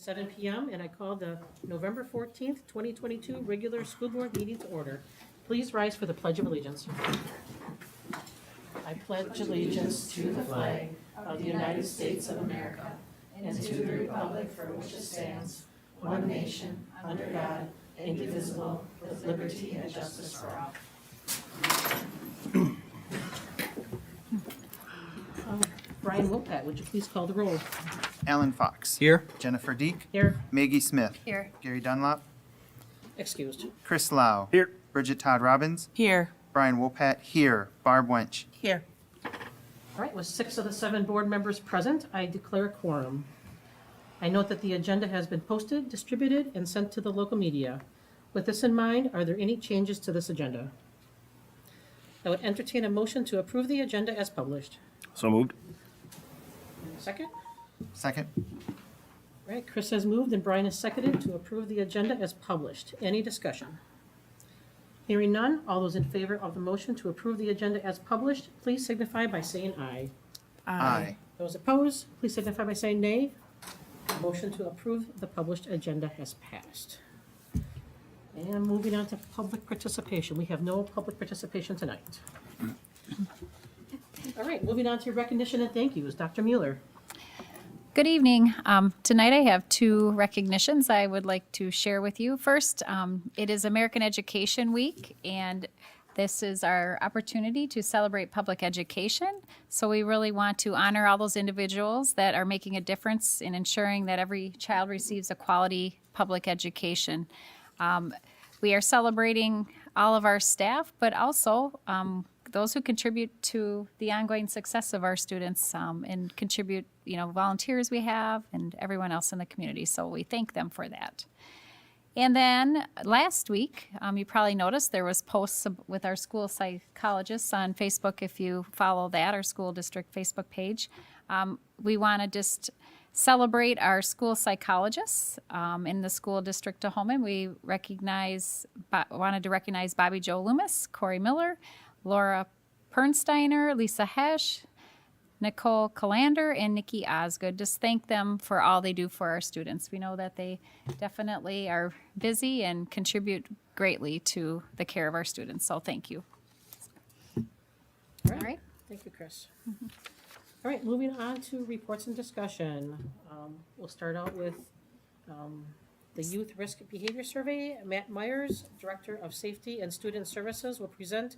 7 p.m., and I call the November 14th, 2022 regular school board meeting to order. Please rise for the Pledge of Allegiance. I pledge allegiance to the flag of the United States of America and to the republic for which it stands, one nation, under God, indivisible, with liberty and justice for all. Brian Wilpat, would you please call the roll? Alan Fox. Here. Jennifer Deek. Here. Maggie Smith. Here. Gary Dunlop. Excused. Chris Lau. Here. Bridget Todd Robbins. Here. Brian Wopat here. Barb Wench. Here. All right, with 6 of the 7 board members present, I declare a quorum. I note that the agenda has been posted, distributed, and sent to the local media. With this in mind, are there any changes to this agenda? I would entertain a motion to approve the agenda as published. So moved. Second? Second. All right, Chris has moved and Brian has seconded to approve the agenda as published. Any discussion? Hearing none, all those in favor of the motion to approve the agenda as published, please signify by saying aye. Aye. Those opposed, please signify by saying nay. Motion to approve the published agenda has passed. And moving on to public participation. We have no public participation tonight. All right, moving on to recognition and thank yous. Dr. Mueller. Good evening. Tonight I have 2 recognitions I would like to share with you. First, it is American Education Week, and this is our opportunity to celebrate public education. So we really want to honor all those individuals that are making a difference in ensuring that every child receives a quality public education. We are celebrating all of our staff, but also those who contribute to the ongoing success of our students and contribute, volunteers we have and everyone else in the community. So we thank them for that. And then last week, you probably noticed there was posts with our school psychologists on Facebook. If you follow that, our school district Facebook page, we want to just celebrate our school psychologists in the School District of Holmen. We wanted to recognize Bobby Joe Loomis, Corey Miller, Laura Pernsteiner, Lisa Hesch, Nicole Calander, and Nikki Osgood. Just thank them for all they do for our students. We know that they definitely are busy and contribute greatly to the care of our students, so thank you. All right. Thank you, Chris. All right, moving on to reports and discussion. We'll start out with the Youth Risk Behavior Survey. Matt Myers, Director of Safety and Student Services, will present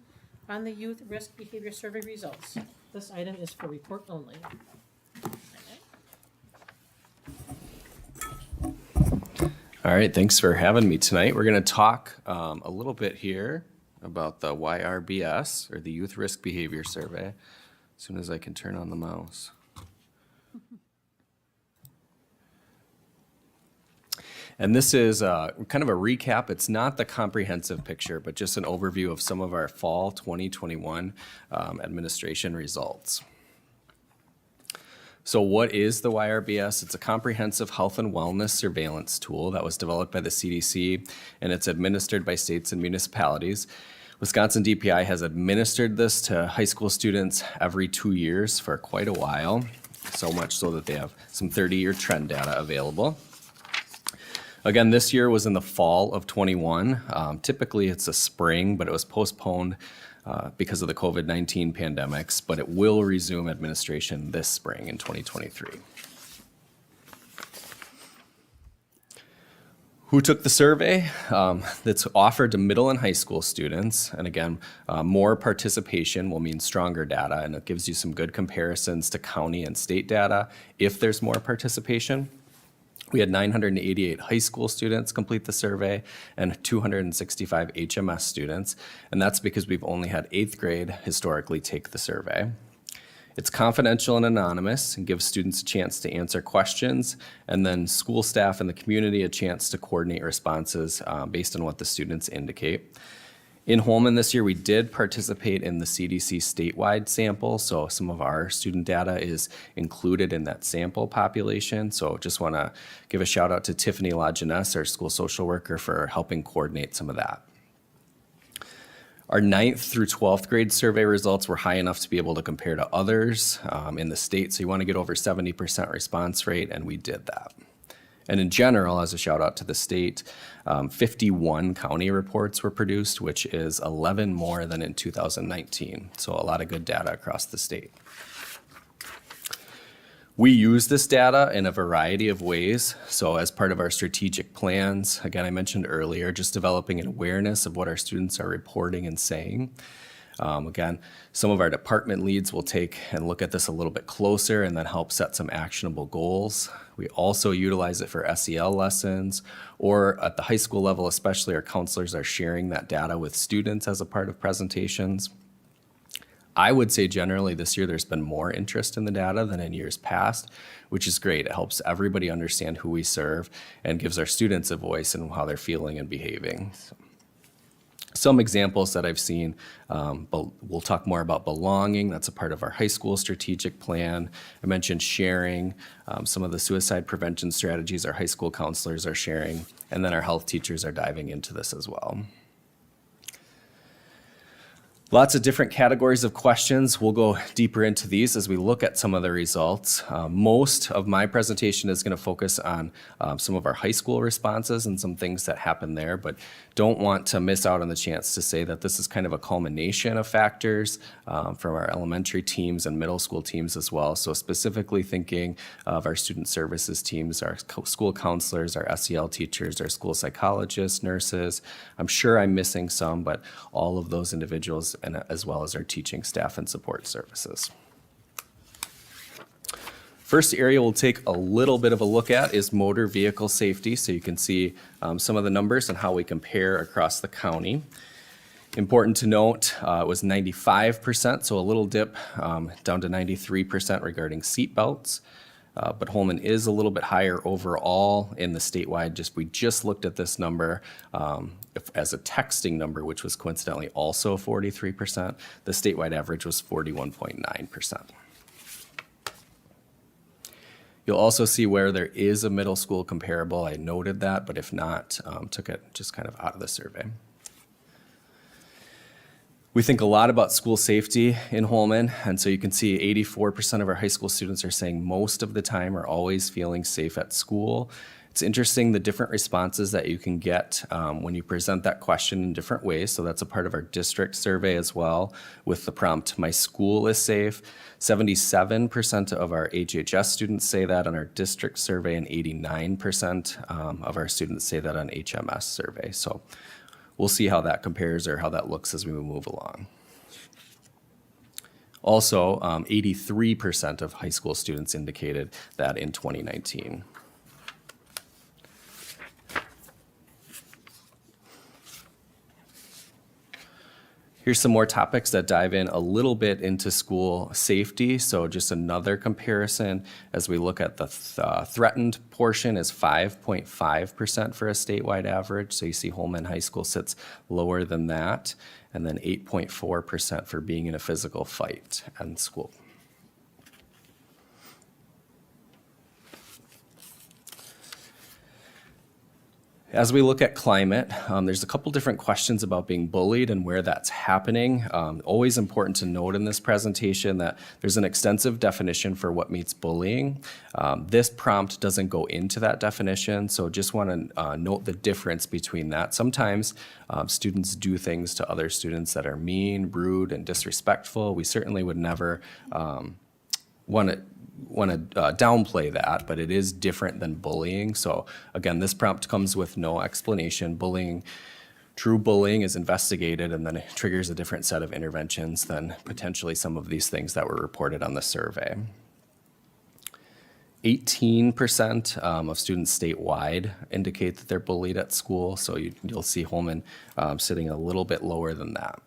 on the Youth Risk Behavior Survey results. This item is for report only. All right, thanks for having me tonight. We're going to talk a little bit here about the YRBS, or the Youth Risk Behavior Survey, as soon as I can turn on the mouse. And this is kind of a recap. It's not the comprehensive picture, but just an overview of some of our fall 2021 administration results. So what is the YRBS? It's a comprehensive health and wellness surveillance tool that was developed by the CDC, and it's administered by states and municipalities. Wisconsin DPI has administered this to high school students every 2 years for quite a while, so much so that they have some 30-year trend data available. Again, this year was in the fall of 21. Typically it's a spring, but it was postponed because of the COVID-19 pandemics, but it will resume administration this spring in 2023. Who took the survey? That's offered to middle and high school students. And again, more participation will mean stronger data, and it gives you some good comparisons to county and state data if there's more participation. We had 988 high school students complete the survey and 265 HMS students, and that's because we've only had 8th grade historically take the survey. It's confidential and anonymous and gives students a chance to answer questions, and then school staff and the community a chance to coordinate responses based on what the students indicate. In Holmen this year, we did participate in the CDC statewide sample, so some of our student data is included in that sample population. So just want to give a shout out to Tiffany Lajeunesse, our school social worker, for helping coordinate some of that. Our 9th through 12th grade survey results were high enough to be able to compare to others in the state, so you want to get over 70% response rate, and we did that. And in general, as a shout out to the state, 51 county reports were produced, which is 11 more than in 2019. So a lot of good data across the state. We use this data in a variety of ways. So as part of our strategic plans, again, I mentioned earlier, just developing an awareness of what our students are reporting and saying. Again, some of our department leads will take and look at this a little bit closer and then help set some actionable goals. We also utilize it for SEL lessons, or at the high school level especially, our counselors are sharing that data with students as a part of presentations. I would say generally this year there's been more interest in the data than in years past, which is great. It helps everybody understand who we serve and gives our students a voice in how they're feeling and behaving. Some examples that I've seen, but we'll talk more about belonging. That's a part of our high school strategic plan. I mentioned sharing. Some of the suicide prevention strategies our high school counselors are sharing, and then our health teachers are diving into this as well. Lots of different categories of questions. We'll go deeper into these as we look at some of the results. Most of my presentation is going to focus on some of our high school responses and some things that happen there, but don't want to miss out on the chance to say that this is kind of a culmination of factors from our elementary teams and middle school teams as well. So specifically thinking of our student services teams, our school counselors, our SEL teachers, our school psychologists, nurses. I'm sure I'm missing some, but all of those individuals, and as well as our teaching staff and support services. First area we'll take a little bit of a look at is motor vehicle safety. So you can see some of the numbers and how we compare across the county. Important to note, it was 95%, so a little dip down to 93% regarding seat belts. But Holmen is a little bit higher overall in the statewide. We just looked at this number as a texting number, which was coincidentally also 43%. The statewide average was 41.9%. You'll also see where there is a middle school comparable. I noted that, but if not, took it just kind of out of the survey. We think a lot about school safety in Holmen, and so you can see 84% of our high school students are saying most of the time are always feeling safe at school. It's interesting the different responses that you can get when you present that question in different ways. So that's a part of our district survey as well with the prompt, my school is safe. 77% of our HHS students say that on our district survey, and 89% of our students say that on HMS survey. So we'll see how that compares or how that looks as we move along. Also, 83% of high school students indicated that in 2019. Here's some more topics that dive in a little bit into school safety. So just another comparison as we look at the threatened portion is 5.5% for a statewide average. So you see Holmen High School sits lower than that, and then 8.4% for being in a physical fight in school. As we look at climate, there's a couple different questions about being bullied and where that's happening. Always important to note in this presentation that there's an extensive definition for what means bullying. This prompt doesn't go into that definition, so just want to note the difference between that. Sometimes students do things to other students that are mean, rude, and disrespectful. We certainly would never want to downplay that, but it is different than bullying. So again, this prompt comes with no explanation. True bullying is investigated, and then it triggers a different set of interventions than potentially some of these things that were reported on the survey. 18% of students statewide indicate that they're bullied at school, so you'll see Holmen sitting a little bit lower than that.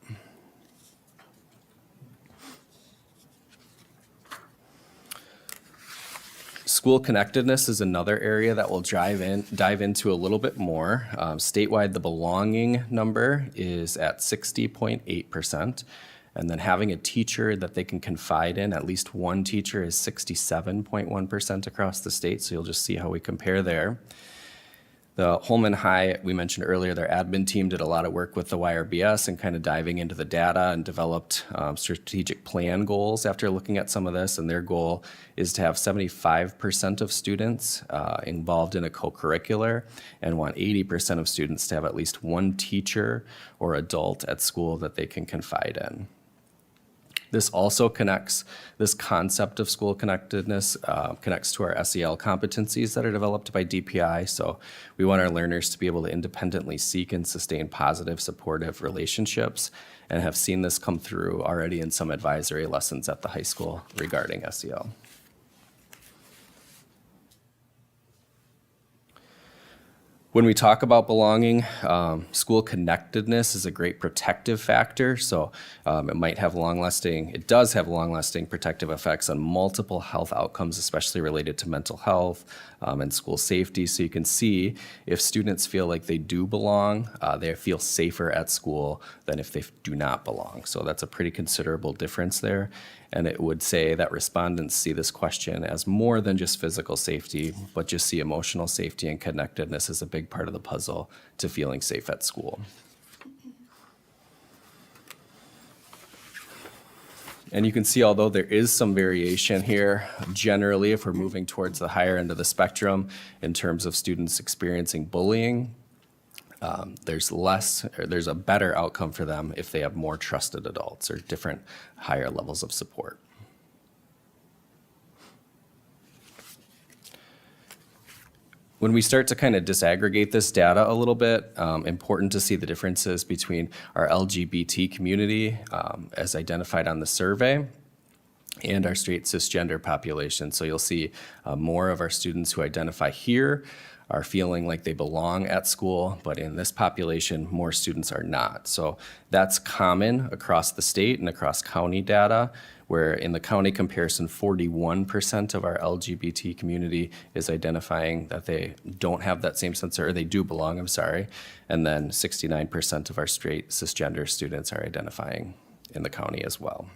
School connectedness is another area that we'll dive into a little bit more. Statewide, the belonging number is at 60.8%. And then having a teacher that they can confide in, at least one teacher, is 67.1% across the state. So you'll just see how we compare there. The Holmen High, we mentioned earlier, their admin team did a lot of work with the YRBS and kind of diving into the data and developed strategic plan goals after looking at some of this. And their goal is to have 75% of students involved in a co-curricular and want 80% of students to have at least one teacher or adult at school that they can confide in. This also connects, this concept of school connectedness connects to our SEL competencies that are developed by DPI. So we want our learners to be able to independently seek and sustain positive, supportive relationships, and have seen this come through already in some advisory lessons at the high school regarding SEL. When we talk about belonging, school connectedness is a great protective factor. So it does have long-lasting protective effects on multiple health outcomes, especially related to mental health and school safety. So you can see if students feel like they do belong, they feel safer at school than if they do not belong. So that's a pretty considerable difference there. And it would say that respondents see this question as more than just physical safety, but just see emotional safety and connectedness as a big part of the puzzle to feeling safe at school. And you can see, although there is some variation here, generally, if we're moving towards the higher end of the spectrum in terms of students experiencing bullying, there's a better outcome for them if they have more trusted adults or different higher levels of support. When we start to kind of disaggregate this data a little bit, important to see the differences between our LGBT community as identified on the survey and our straight cisgender population. So you'll see more of our students who identify here are feeling like they belong at school, but in this population, more students are not. So that's common across the state and across county data, where in the county comparison, 41% of our LGBT community is identifying that they don't have that same sense, or they do belong, and then 69% of our straight cisgender students are identifying in the county as well.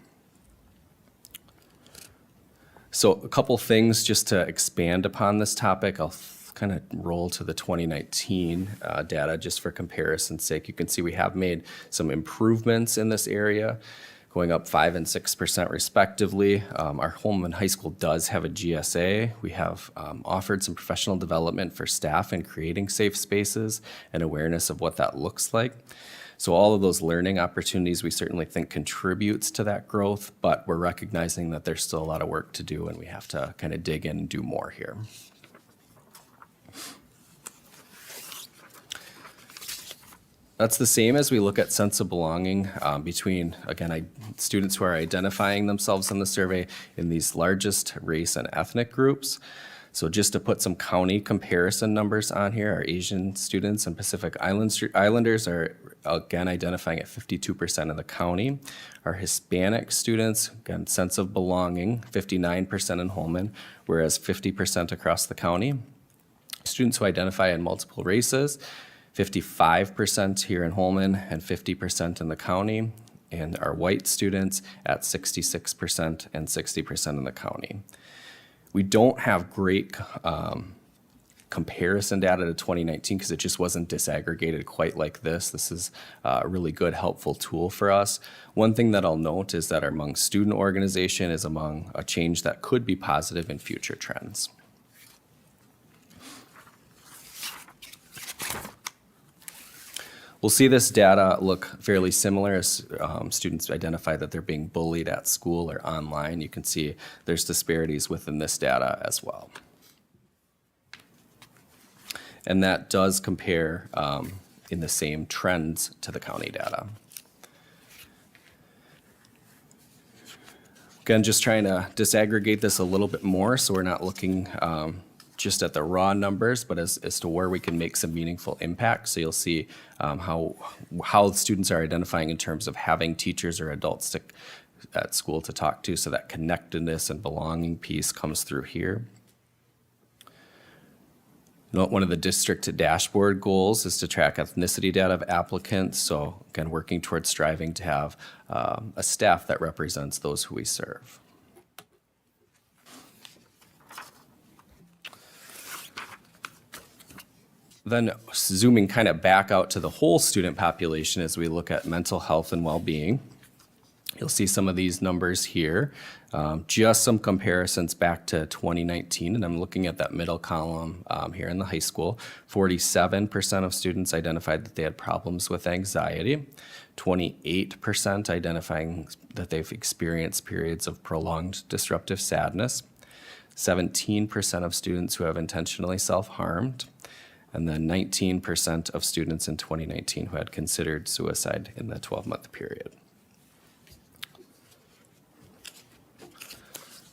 So a couple things just to expand upon this topic. I'll kind of roll to the 2019 data just for comparison's sake. You can see we have made some improvements in this area, going up 5% and 6% respectively. Our Holmen High School does have a GSA. We have offered some professional development for staff in creating safe spaces and awareness of what that looks like. So all of those learning opportunities we certainly think contributes to that growth, but we're recognizing that there's still a lot of work to do and we have to kind of dig in and do more here. That's the same as we look at sense of belonging between, again, students who are identifying themselves in the survey in these largest race and ethnic groups. So just to put some county comparison numbers on here, our Asian students and Pacific Islanders are, again, identifying at 52% in the county. Our Hispanic students, again, sense of belonging, 59% in Holmen, whereas 50% across the county. Students who identify in multiple races, 55% here in Holmen and 50% in the county, and our white students at 66% and 60% in the county. We don't have great comparison data to 2019 because it just wasn't disaggregated quite like this. This is a really good, helpful tool for us. One thing that I'll note is that our among student organization is among a change that could be positive in future trends. We'll see this data look fairly similar as students identify that they're being bullied at school or online. You can see there's disparities within this data as well. And that does compare in the same trends to the county data. Again, just trying to disaggregate this a little bit more so we're not looking just at the raw numbers, but as to where we can make some meaningful impact. So you'll see how students are identifying in terms of having teachers or adults at school to talk to, so that connectedness and belonging piece comes through here. One of the district dashboard goals is to track ethnicity data of applicants. So again, working towards striving to have a staff that represents those who we serve. Then zooming kind of back out to the whole student population as we look at mental health and well-being. You'll see some of these numbers here, just some comparisons back to 2019, and I'm looking at that middle column here in the high school. 47% of students identified that they had problems with anxiety, 28% identifying that they've experienced periods of prolonged disruptive sadness, 17% of students who have intentionally self-harmed, and then 19% of students in 2019 who had considered suicide in the 12-month period.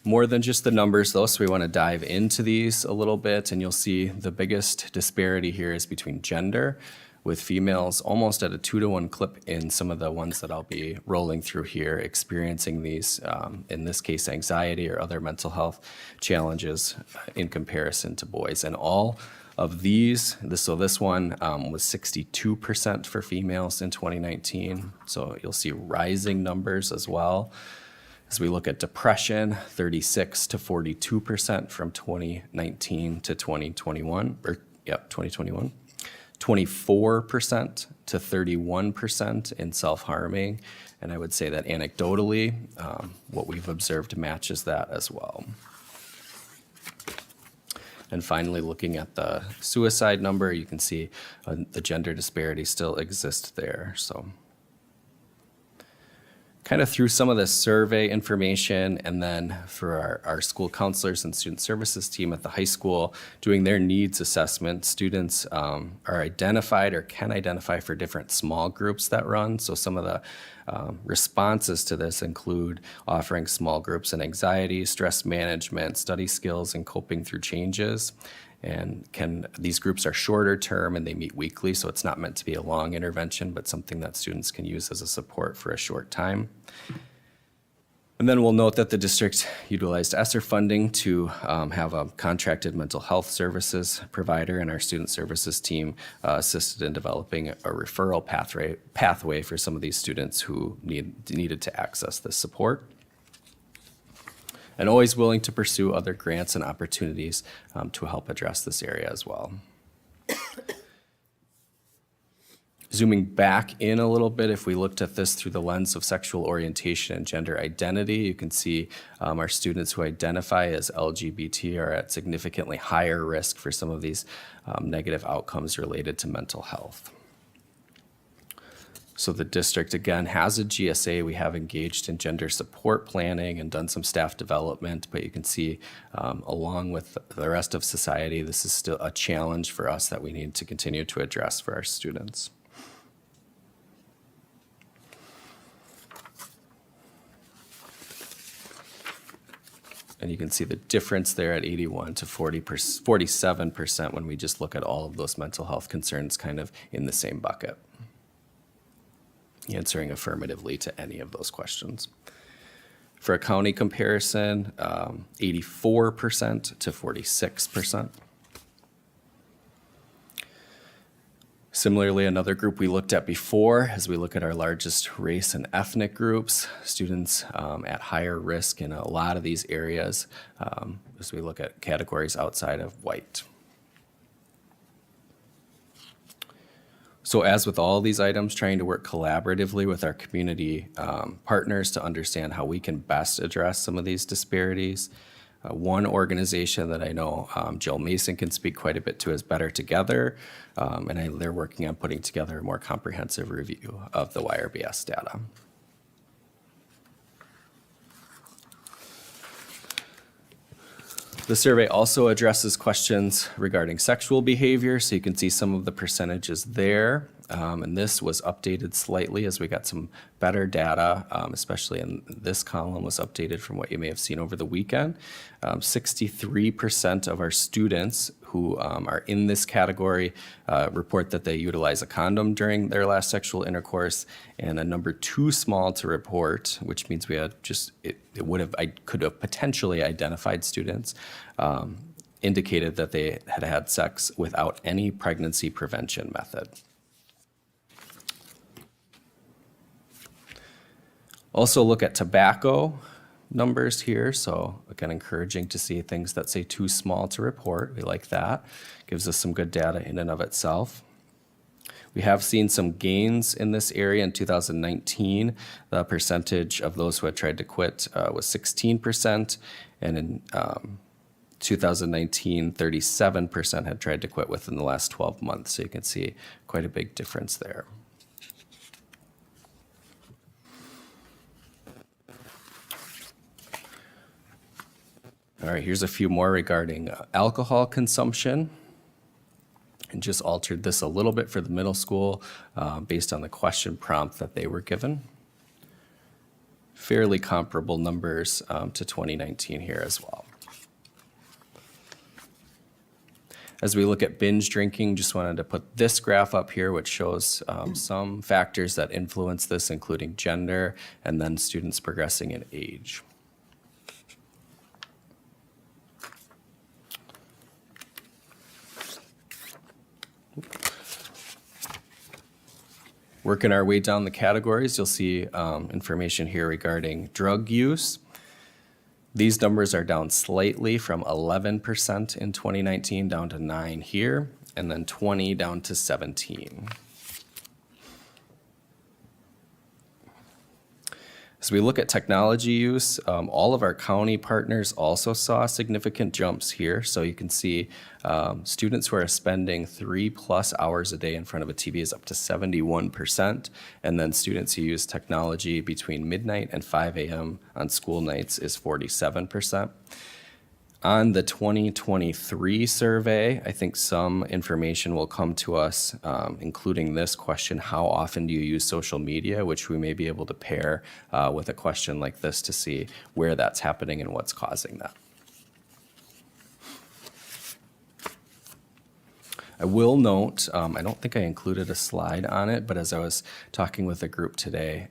More than just the numbers, though, so we want to dive into these a little bit, and you'll see the biggest disparity here is between gender, with females almost at a 2-to-1 clip in some of the ones that I'll be rolling through here, experiencing these, in this case, anxiety or other mental health challenges in comparison to boys. And all of these, so this one was 62% for females in 2019, so you'll see rising numbers as well. As we look at depression, 36 to 42% from 2019 to 2021, 2021. 24% to 31% in self-harming. And I would say that anecdotally, what we've observed matches that as well. And finally, looking at the suicide number, you can see the gender disparity still exists there. So kind of through some of the survey information, and then for our school counselors and student services team at the high school doing their needs assessment, students are identified or can identify for different small groups that run. So some of the responses to this include offering small groups in anxiety, stress management, study skills, and coping through changes. And these groups are shorter term and they meet weekly, so it's not meant to be a long intervention, but something that students can use as a support for a short time. And then we'll note that the district utilized ESSER funding to have a contracted mental health services provider, and our student services team assisted in developing a referral pathway for some of these students who needed to access this support. And always willing to pursue other grants and opportunities to help address this area as well. Zooming back in a little bit, if we looked at this through the lens of sexual orientation and gender identity, you can see our students who identify as LGBT are at significantly higher risk for some of these negative outcomes related to mental health. So the district, again, has a GSA. We have engaged in gender support planning and done some staff development, but you can see along with the rest of society, this is still a challenge for us that we need to continue to address for our students. And you can see the difference there at 81 to 47% when we just look at all of those mental health concerns kind of in the same bucket, answering affirmatively to any of those questions. For a county comparison, 84% to 46%. Similarly, another group we looked at before, as we look at our largest race and ethnic groups, students at higher risk in a lot of these areas, as we look at categories outside of white. So as with all these items, trying to work collaboratively with our community partners to understand how we can best address some of these disparities. One organization that I know Jill Mason can speak quite a bit to is Better Together, and they're working on putting together a more comprehensive review of the YRBS data. The survey also addresses questions regarding sexual behavior, so you can see some of the percentages there. And this was updated slightly as we got some better data, especially in this column was updated from what you may have seen over the weekend. 63% of our students who are in this category report that they utilize a condom during their last sexual intercourse, and a number too small to report, which means we had I could have potentially identified students, indicated that they had had sex without any pregnancy prevention method. Also look at tobacco. numbers here. So again, encouraging to see things that say too small to report. We like that. Gives us some good data in and of itself. We have seen some gains in this area in 2019. The percentage of those who had tried to quit was 16%, and in 2019, 37% had tried to quit within the last 12 months. So you can see quite a big difference there. All right, here's a few more regarding alcohol consumption. And just altered this a little bit for the middle school based on the question prompt that they were given. Fairly comparable numbers to 2019 here as well. As we look at binge drinking, just wanted to put this graph up here, which shows some factors that influence this, including gender and then students progressing in age. Working our way down the categories, you'll see information here regarding drug use. These numbers are down slightly from 11% in 2019 down to 9 here, and then 20 down to 17. As we look at technology use, all of our county partners also saw significant jumps here. So you can see students who are spending 3+ hours a day in front of a TV is up to 71%. And then students who use technology between midnight and 5 a.m. on school nights is 47%. On the 2023 survey, I think some information will come to us, including this question: how often do you use social media? Which we may be able to pair with a question like this to see where that's happening and what's causing that. I will note, I don't think I included a slide on it, but as I was talking with a group today,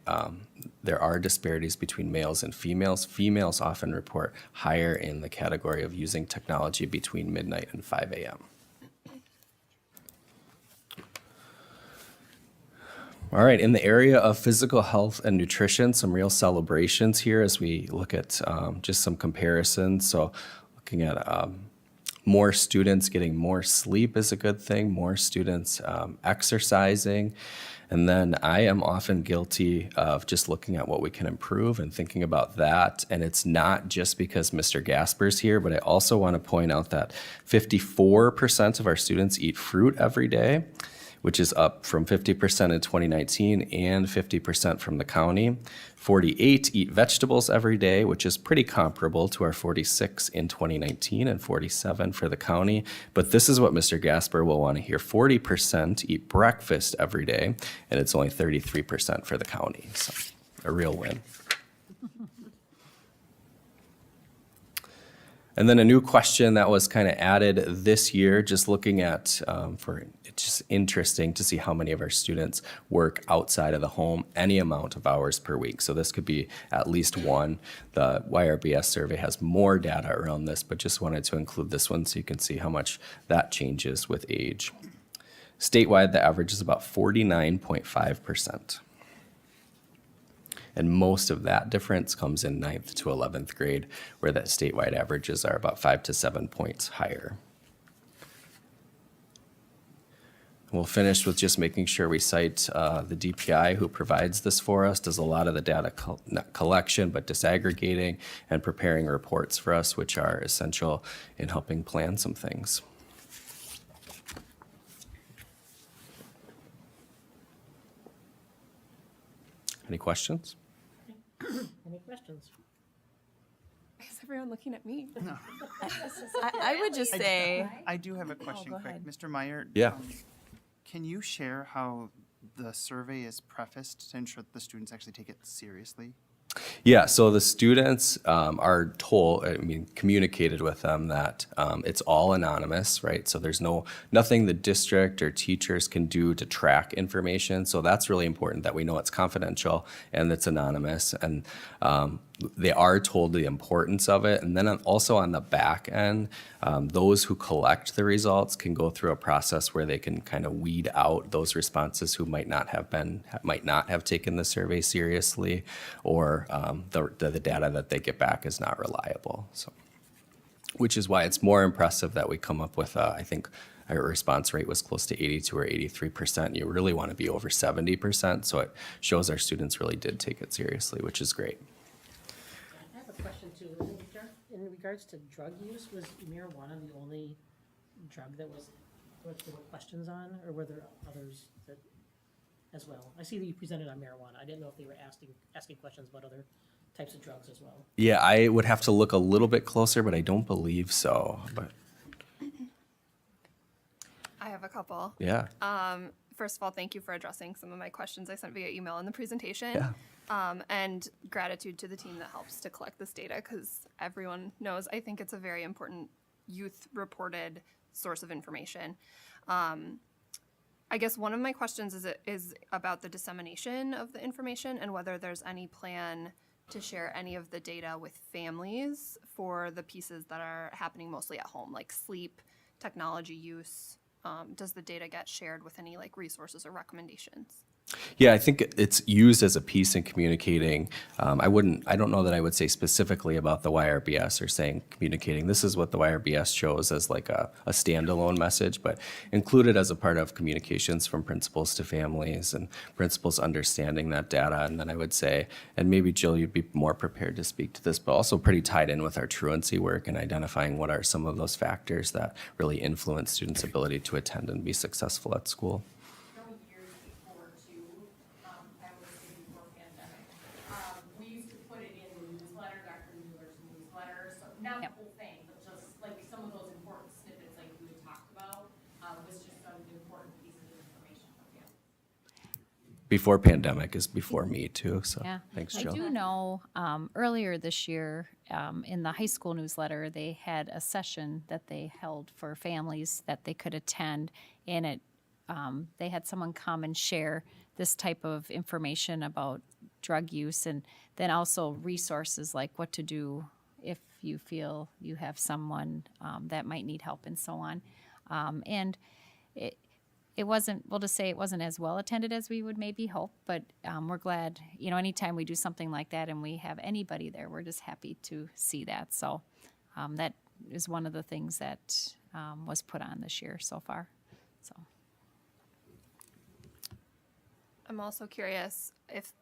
there are disparities between males and females. Females often report higher in the category of using technology between midnight and 5 a.m. All right, in the area of physical health and nutrition, some real celebrations here as we look at just some comparisons. So looking at more students getting more sleep is a good thing, more students exercising. And then I am often guilty of just looking at what we can improve and thinking about that. And it's not just because Mr. Gasper's here, but I also want to point out that 54% of our students eat fruit every day, which is up from 50% in 2019 and 50% from the county. 48 eat vegetables every day, which is pretty comparable to our 46 in 2019 and 47 for the county. But this is what Mr. Gasper will want to hear. 40% eat breakfast every day, and it's only 33% for the county. So a real win. And then a new question that was kind of added this year, just looking at, it's just interesting to see how many of our students work outside of the home, any amount of hours per week. So this could be at least one. The YRBS survey has more data around this, but just wanted to include this one so you can see how much that changes with age. Statewide, the average is about 49.5%. And most of that difference comes in 9th to 11th grade, where that statewide averages are about 5 to 7 points higher. We'll finish with just making sure we cite the DPI who provides this for us, does a lot of the data not collection, but disaggregating and preparing reports for us, which are essential in helping plan some things. Any questions? Any questions? Is everyone looking at me? I would just say, I do have a question go quick. ahead. Mr. Meyer? Yeah. Can you share how the survey is prefaced to ensure that the students actually take it seriously? Yeah, so the students are told, communicated with them that it's all anonymous, right? So there's nothing the district or teachers can do to track information. So that's really important that we know it's confidential and it's anonymous. And they are told the importance of it. And then also on the back end, those who collect the results can go through a process where they can kind of weed out those responses who might not have taken the survey seriously, or the data that they get back is not reliable. So, which is why it's more impressive that we come up with, I think our response rate was close to 82 or 83%. You really want to be over 70%. So it shows our students really did take it seriously, which is great. I have a question too. In regards to drug use, was marijuana the only drug that there were questions on, or were there others that as well? I see that you presented on marijuana. I didn't know if they were asking questions about other types of drugs as well. Yeah, I would have to look a little bit closer, but I don't believe so. But I have a couple. yeah. First of all, thank you for addressing some of my questions I sent via email in the presentation. Yeah. And gratitude to the team that helps to collect this data, because everyone knows I think it's a very important youth-reported source of information. I guess one of my questions is about the dissemination of the information and whether there's any plan to share any of the data with families for the pieces that are happening mostly at home, like sleep, technology use. Does the data get shared with any like resources or recommendations? Yeah, I think it's used as a piece in communicating. I don't know that I would say specifically about the YRBS or saying communicating. This is what the YRBS shows as like a standalone message, but included as a part of communications from principals to families and principals understanding that data. And then I would say, and maybe Jill, you'd be more prepared to speak to this, but also pretty tied in with our truancy work and identifying what are some of those factors that really influence students' ability to attend and be successful at school. Years before too, I would say before pandemic, we used to put it in the newsletter, Dr. Mueller's newsletter, so not the whole thing, but just like some of those important snippets like we had talked about, was just some important pieces of information from you. Before pandemic is before me too, so Yeah. thanks, I Jill. do know earlier this year in the high school newsletter, they had a session that they held for families that they could attend, and they had someone come and share this type of information about drug use, and then also resources like what to do if you feel you have someone that might need help and so on. And it wasn't, we'll just say it wasn't as well attended as we would maybe hope, but we're glad, anytime we do something like that and we have anybody there, we're just happy to see that. So that is one of the things that was put on this year so far. So. I'm also curious if,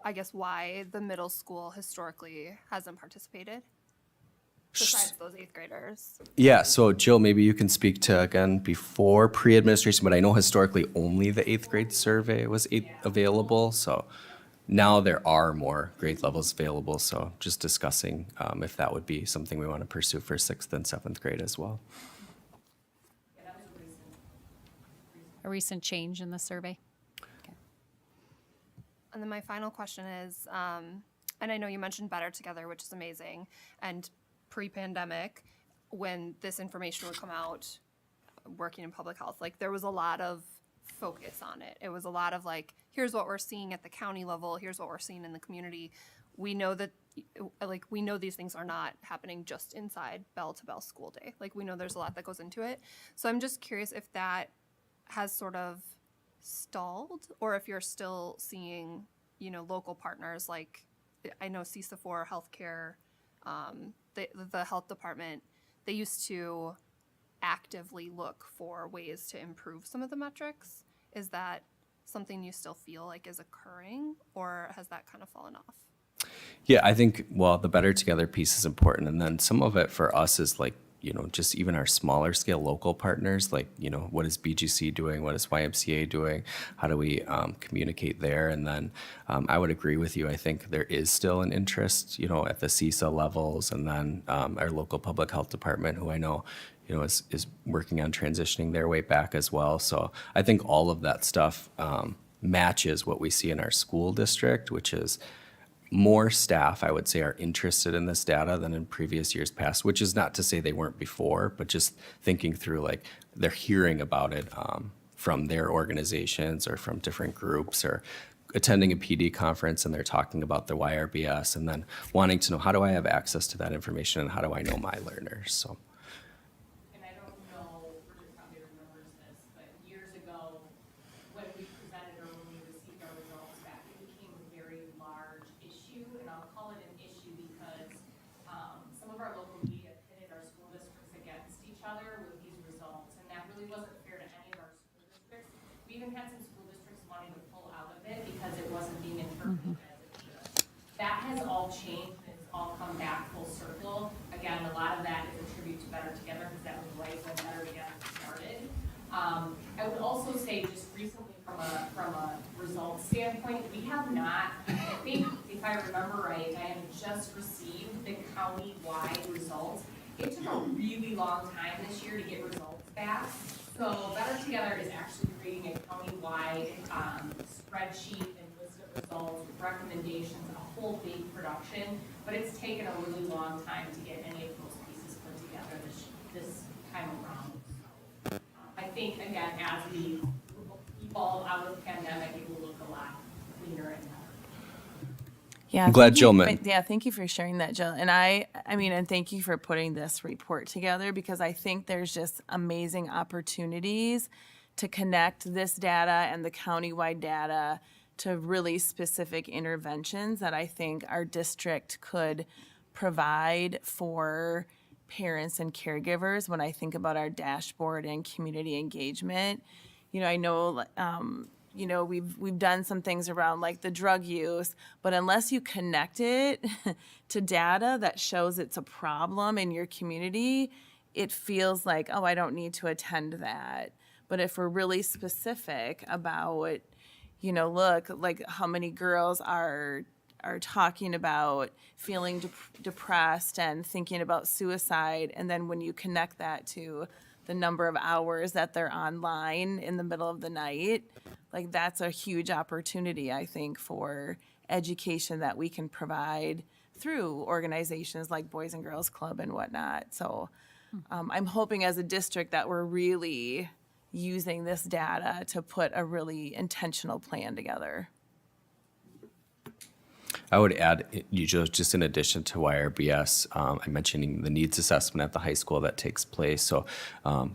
I guess, why the middle school historically hasn't participated, besides those 8th graders. Yeah, so Jill, maybe you can speak to, again, before pre-administration, but I know historically only the 8th grade survey was available, so now there are more grade levels available, so just discussing if that would be something we want to pursue for 6th and 7th grade as well. Yeah, that was A recent change in the survey? And then my final question is, and I know you mentioned Better Together, which is amazing, and pre-pandemic, when this information would come out, working in public health, like there was a lot of focus on it. It was a lot of like, here's what we're seeing at the county level, here's what we're seeing in the community. We know that, we know these things are not happening just inside bell-to-bell school day. Like, we know there's a lot that goes into it. So I'm just curious if that has sort of stalled, or if you're still seeing, local partners like, I know CISA4 Healthcare, the health department, they used to actively look for ways to improve some of the metrics. Is that something you still feel like is occurring, or has that kind of fallen off? Yeah, I think, the Better Together piece is important, and then some of it for us is like, just even our smaller scale local partners, like, what is BGC doing? What is YMCA doing? How do we communicate there? And then I would agree with you. I think there is still an interest, at the CISA levels, and then our local public health department, who I know, is working on transitioning their way back as well. So I think all of that stuff matches what we see in our school district, which is more staff, I would say, are interested in this data than in previous years past, which is not to say they weren't before, but just thinking through, like, they're hearing about it from their organizations or from different groups, or attending a PD conference and they're talking about their YRBS and then wanting to know, how do I have access to that information and how do I know my learners? So. And I don't know, Bridget probably remembers this, but years ago, when we presented or when we received our results back, it became a very large issue, and I'll call it an issue because some of our local media pitted our school districts against each other with these results, and that really wasn't fair to any of our school districts. We even had some school districts wanting to pull out of it because it wasn't being interpreted as it should. That has all changed, and it's all come back full circle. Again, a lot of that is a tribute to Better Together, because that was right when Better Together started. I would also say just recently from a results standpoint, we have not, I think if I remember right, I have just received the county-wide results. It took a really long time this year to get results back. So Better Together is actually creating a county-wide spreadsheet and list of results, with recommendations, a whole big production, but it's taken a really long time to get any of those pieces put together this time around. I think, again, as we evolve out of the pandemic, it will look a lot cleaner and better. Yeah, I'm glad thank Jill you- meant- Yeah, thank you for sharing that, Jill. And I mean, and thank you for putting this report together, because I think there's just amazing opportunities to connect this data and the countywide data to really specific interventions that I think our district could provide for parents and caregivers. When I think about our dashboard and community engagement, I know, we've done some things around like the drug use, but unless you connect it to data that shows it's a problem in your community, it feels like, oh, I don't need to attend that. But if we're really specific about, look, like how many girls are talking about feeling depressed and thinking about suicide, and then when you connect that to the number of hours that they're online in the middle of the night, like that's a huge opportunity, I think, for education that we can provide through organizations like Boys and Girls Club and whatnot. So I'm hoping as a district that we're really using this data to put a really intentional plan together. I would add, just in addition to YRBS, I'm mentioning the needs assessment at the high school that takes place. So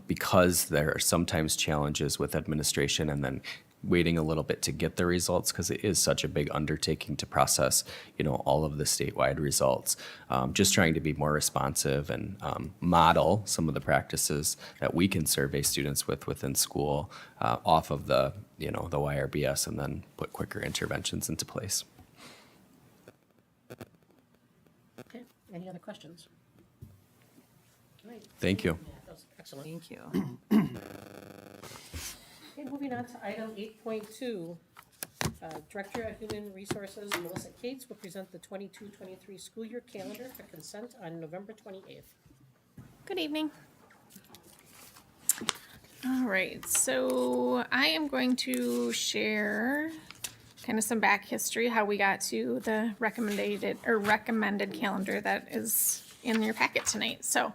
because there are sometimes challenges with administration and then waiting a little bit to get the results, because it is such a big undertaking to process, all of the statewide results. Just trying to be more responsive and model some of the practices that we can survey students within school off of the YRBS, and then put quicker interventions into place. Okay, any other questions? All right, Thank you. that was excellent. Thank you. Okay, moving on to item 8.2. Director of Human Resources, Melissa Cates, will present the 22-23 school year calendar for consent on November 28th. Good evening. All right, so I am going to share kind of some back history, how we got to the recommended calendar that is in your packet tonight. So,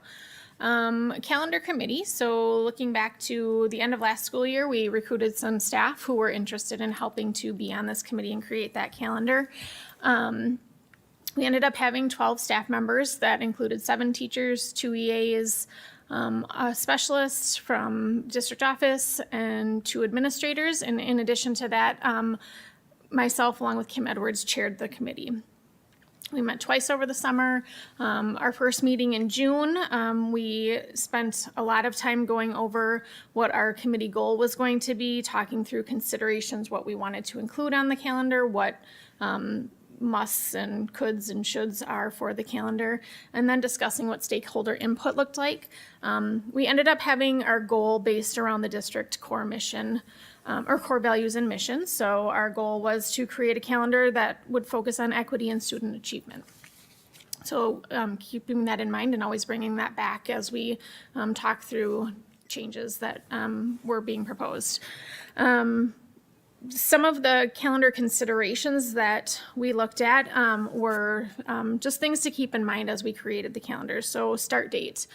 calendar committee. So looking back to the end of last school year, we recruited some staff who were interested in helping to be on this committee and create that calendar. We ended up having 12 staff members. That included 7 teachers, 2 EAs, a specialist from district office, and 2 administrators. And in addition to that, myself, along with Kim Edwards, chaired the committee. We met twice over the summer. Our first meeting in June, we spent a lot of time going over what our committee goal was going to be, talking through considerations, what we wanted to include on the calendar, what musts and coulds and shoulds are for the calendar, and then discussing what stakeholder input looked like. We ended up having our goal based around the district core mission, or core values and mission. So our goal was to create a calendar that would focus on equity and student achievement. So keeping that in mind and always bringing that back as we talk through changes that were being proposed. Some of the calendar considerations that we looked at were just things to keep in mind as we created the calendar. So start date.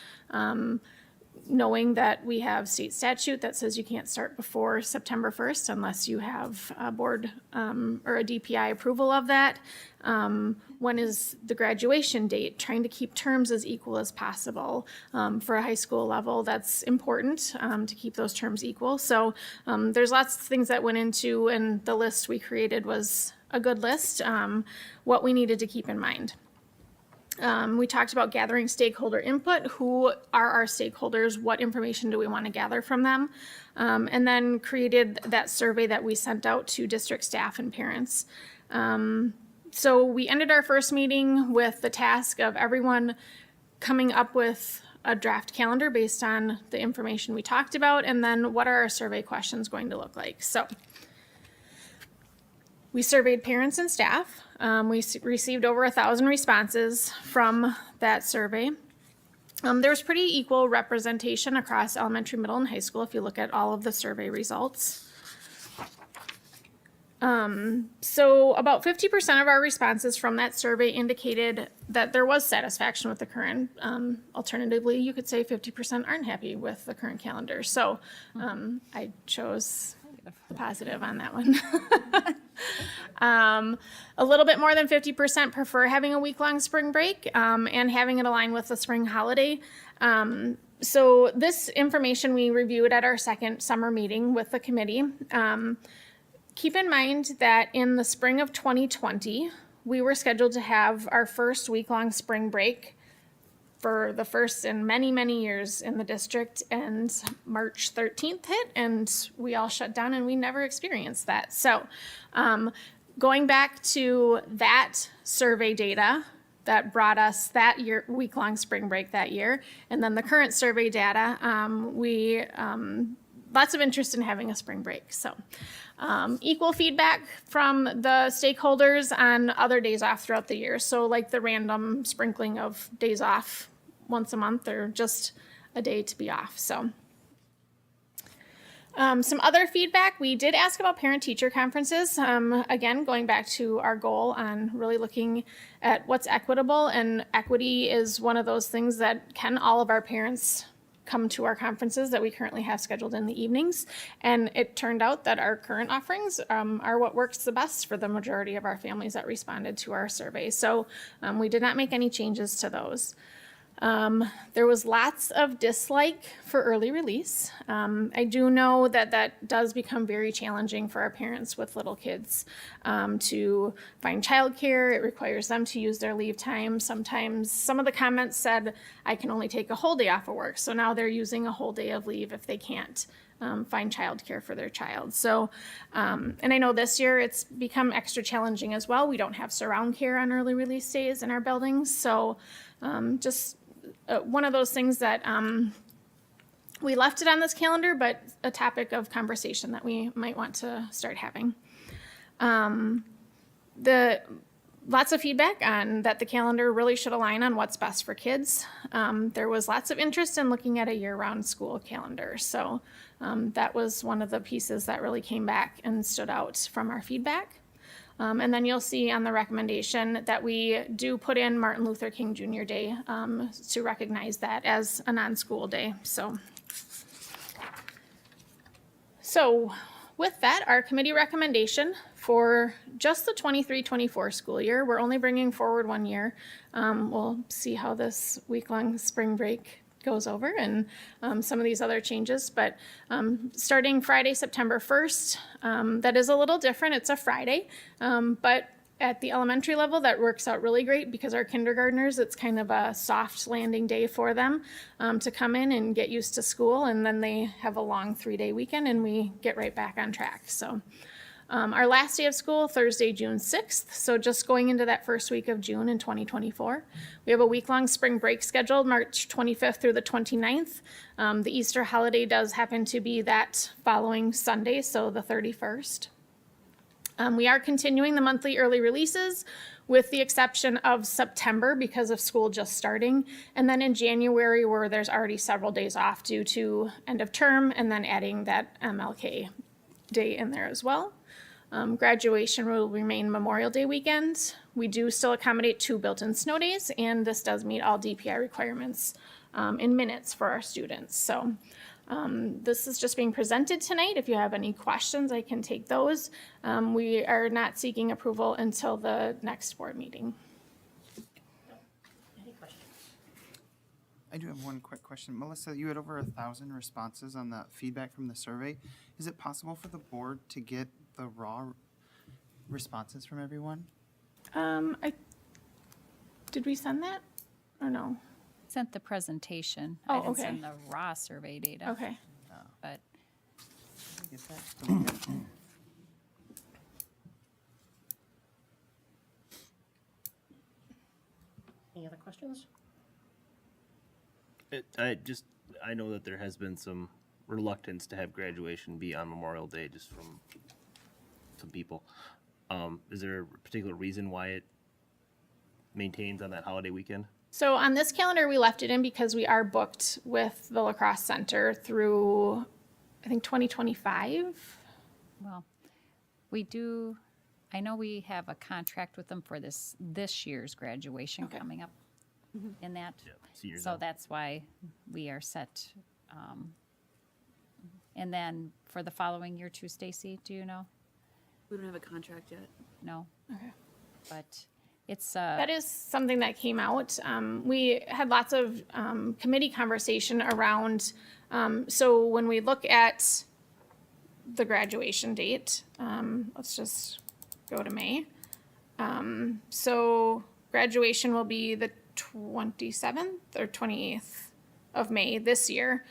knowing that we have state statute that says you can't start before September 1st unless you have a board or a DPI approval of that. When is the graduation date? Trying to keep terms as equal as possible. For a high school level, that's important to keep those terms equal. So there's lots of things that went into, and the list we created was a good list, what we needed to keep in mind. We talked about gathering stakeholder input. Who are our stakeholders? What information do we want to gather from them? And then created that survey that we sent out to district staff and parents. So we ended our first meeting with the task of everyone coming up with a draft calendar based on the information we talked about, and then what are our survey questions going to look like? So we surveyed parents and staff. We received over 1,000 responses from that survey. There was pretty equal representation across elementary, middle, and high school if you look at all of the survey results. So about 50% of our responses from that survey indicated that there was satisfaction with the current. Alternatively, you could say 50% aren't happy with the current calendar. So I chose the positive on that one. A little bit more than 50% prefer having a week-long spring break and having it align with the spring holiday. So this information we reviewed at our second summer meeting with the committee. Keep in mind that in the spring of 2020, we were scheduled to have our first week-long spring break for the first in many, many years in the district, and March 13th hit and we all shut down and we never experienced that. So going back to that survey data that brought us that year, week-long spring break that year, and then the current survey data, lots of interest in having a spring break. So equal feedback from the stakeholders on other days off throughout the year. So like the random sprinkling of days off once a month or just a day to be off. So some other feedback, we did ask about parent-teacher conferences. Again, going back to our goal on really looking at what's equitable, and equity is one of those things that can all of our parents come to our conferences that we currently have scheduled in the evenings. And it turned out that our current offerings are what works the best for the majority of our families that responded to our survey. So we did not make any changes to those. There was lots of dislike for early release. I do know that that does become very challenging for our parents with little kids to find childcare. It requires them to use their leave time. Sometimes some of the comments said, I can only take a whole day off of work. So now they're using a whole day of leave if they can't find childcare for their child. So, and I know this year it's become extra challenging as well. We don't have surround care on early release days in our buildings. So just one of those things that we left it on this calendar, but a topic of conversation that we might want to start having. Lots of feedback on that the calendar really should align on what's best for kids. There was lots of interest in looking at a year-round school calendar. So that was one of the pieces that really came back and stood out from our feedback. And then you'll see on the recommendation that we do put in Martin Luther King Jr. Day to recognize that as a non-school day. So with that, our committee recommendation for just the 23-24 school year, we're only bringing forward 1 year. We'll see how this week-long spring break goes over and some of these other changes, but starting Friday, September 1st, that is a little different. It's a Friday, but at the elementary level, that works out really great because our kindergartners, it's kind of a soft landing day for them to come in and get used to school, and then they have a long 3-day weekend and we get right back on track. So our last day of school, Thursday, June 6th. So just going into that first week of June in 2024. We have a week-long spring break scheduled, March 25th through the 29th. The Easter holiday does happen to be that following Sunday, so the 31st. We are continuing the monthly early releases with the exception of September because of school just starting. And then in January where there's already several days off due to end of term and then adding that MLK day in there as well. Graduation will remain Memorial Day weekend. We do still accommodate 2 built-in snow days, and this does meet all DPI requirements in minutes for our students. So this is just being presented tonight. If you have any questions, I can take those. We are not seeking approval until the next board meeting. Any questions? I do have one quick question. Melissa, you had over 1,000 responses on the feedback from the survey. Is it possible for the board to get the raw responses from everyone? Did we send that or no? Sent the presentation. Oh, I didn't okay. send the raw survey data. Okay. But Get that? To look at? Any other questions? I know that there has been some reluctance to have graduation be on Memorial Day just from some people. Is there a particular reason why it maintains on that holiday weekend? So on this calendar, we left it in because we are booked with the lacrosse center through, I think, 2025. well, we do, I know we have a contract with them for this year's graduation Okay. coming up in that. Yeah, seniors So now. that's why we are set. And then for the following year too, Stacy, do you know? We don't have a contract yet. No? Okay. But it's, That is something that came out. We had lots of committee conversation around, so when we look at the graduation date, let's just go to May. So graduation will be the 27th or 28th of May this year.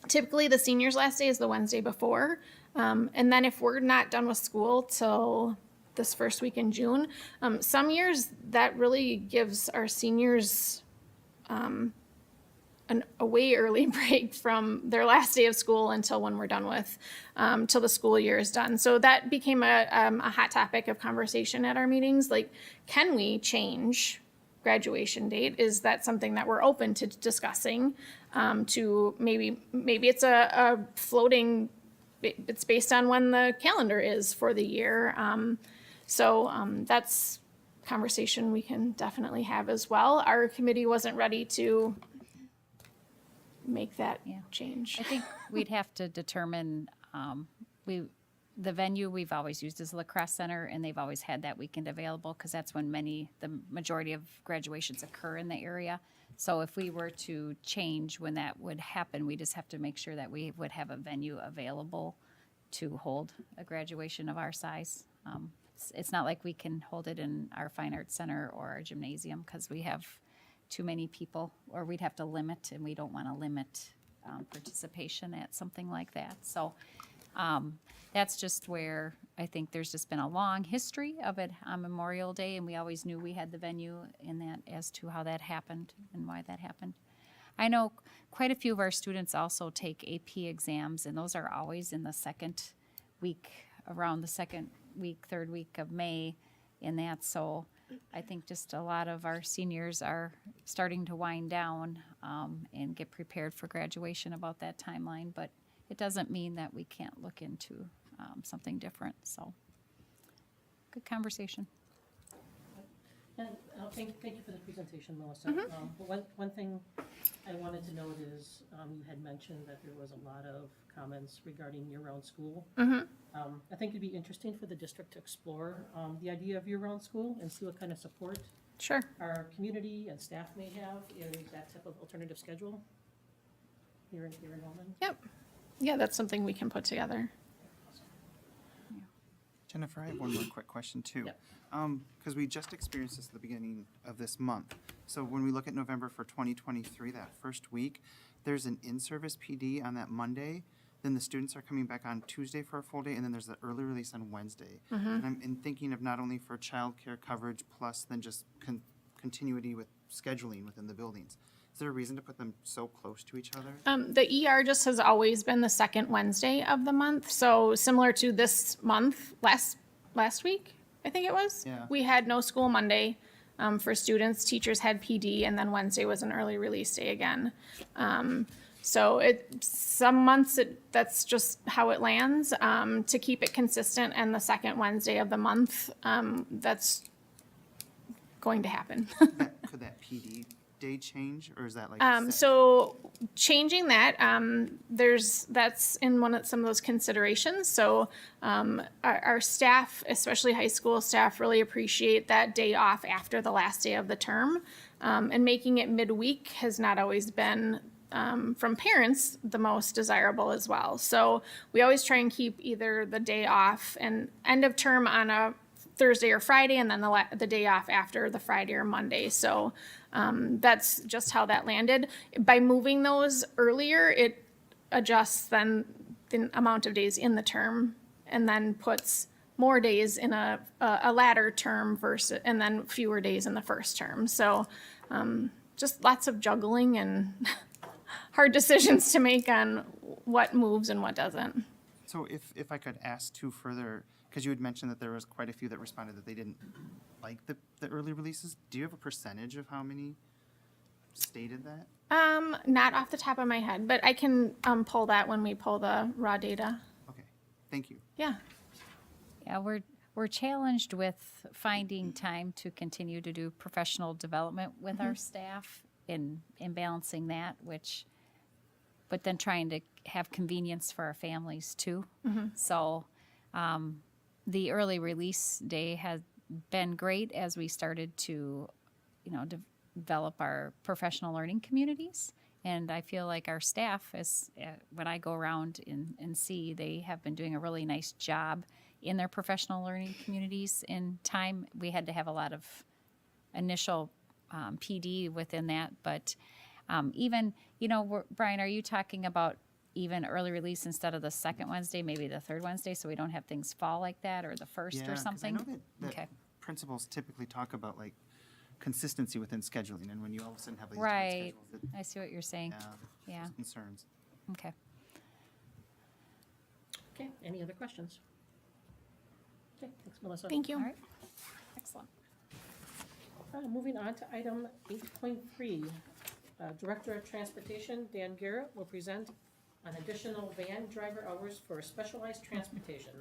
Typically, the seniors' last day is the Wednesday before. And then if we're not done with school till this first week in June, some years that really gives our seniors a way early break from their last day of school until when we're done with, till the school year is done. So that became a hot topic of conversation at our meetings. Like, can we change graduation date? Is that something that we're open to discussing? To maybe it's a floating, it's based on when the calendar is for the year. That's conversation we can definitely have as well. Our committee wasn't ready to make that Yeah. change. I think we'd have to determine, the venue we've always used is Lacrosse Center, and they've always had that weekend available because that's when the majority of graduations occur in the area. So if we were to change when that would happen, we just have to make sure that we would have a venue available to hold a graduation of our size. It's not like we can hold it in our Fine Arts Center or our gymnasium because we have too many people, or we'd have to limit, and we don't want to limit participation at something like that. So that's just where I think there's just been a long history of it on Memorial Day, and we always knew we had the venue in that as to how that happened and why that happened. I know quite a few of our students also take AP exams, and those are always in the second week, around the second week, third week of May in that. So I think just a lot of our seniors are starting to wind down and get prepared for graduation about that timeline, but it doesn't mean that we can't look into something different. So good conversation. And thank you for the presentation, Melissa. But one thing I wanted to note is you had mentioned that there was a lot of comments regarding year-round school. I think it'd be interesting for the district to explore the idea of year-round school and see what kind of support Sure. our community and staff may have in that type of alternative schedule here in Holmen. Yep. Yeah, that's something we can put together. Jennifer, I have one more quick question too. Yep. Because we just experienced this at the beginning of this month. So when we look at November for 2023, that first week, there's an in-service PD on that Monday. Then the students are coming back on Tuesday for a full day, and then there's the early release on Wednesday. And I'm thinking of not only for childcare coverage plus then just continuity with scheduling within the buildings. Is there a reason to put them so close to each other? The ER just has always been the second Wednesday of the month. So similar to this month, last week, I think it was. Yeah. We had no school Monday for students. Teachers had PD, and then Wednesday was an early release day again. So some months that's just how it lands. To keep it consistent and the second Wednesday of the month, that's going to happen. Could that PD day change, or is that like? set? So changing that, that's in some of those considerations. So our staff, especially high school staff, really appreciate that day off after the last day of the term. And making it midweek has not always been, from parents, the most desirable as well. So we always try and keep either the day off and end of term on a Thursday or Friday, and then the day off after the Friday or Monday. So that's just how that landed. By moving those earlier, it adjusts then the amount of days in the term, and then puts more days in a latter term and then fewer days in the first term. So just lots of juggling and hard decisions to make on what moves and what doesn't. So if I could ask two further, because you had mentioned that there was quite a few that responded that they didn't like the early releases. Do you have a percentage of how many stated that? Not off the top of my head, but I can pull that when we pull the raw data. Okay, thank you. Yeah. Yeah, we're challenged with finding time to continue to do professional development with our staff in balancing that, but then trying to have convenience for our families too. So the early release day has been great as we started to, develop our professional learning communities. And I feel like our staff, when I go around and see, they have been doing a really nice job in their professional learning communities. In time, we had to have a lot of initial PD within that, but even, Brian, are you talking about even early release instead of the second Wednesday, maybe the third Wednesday, so we don't have things fall like that, or the first or something? I know that Okay. principals typically talk about like consistency within scheduling, and when you all of a sudden have these Right. different schedules, I see what you're saying. Yeah. there's concerns. Okay. Okay, any other questions? Okay, thanks, Melissa. Thank you. All right. Excellent. Moving on to item 8.3. Director of Transportation, Dan Garrett, will present on additional van driver hours for specialized transportation.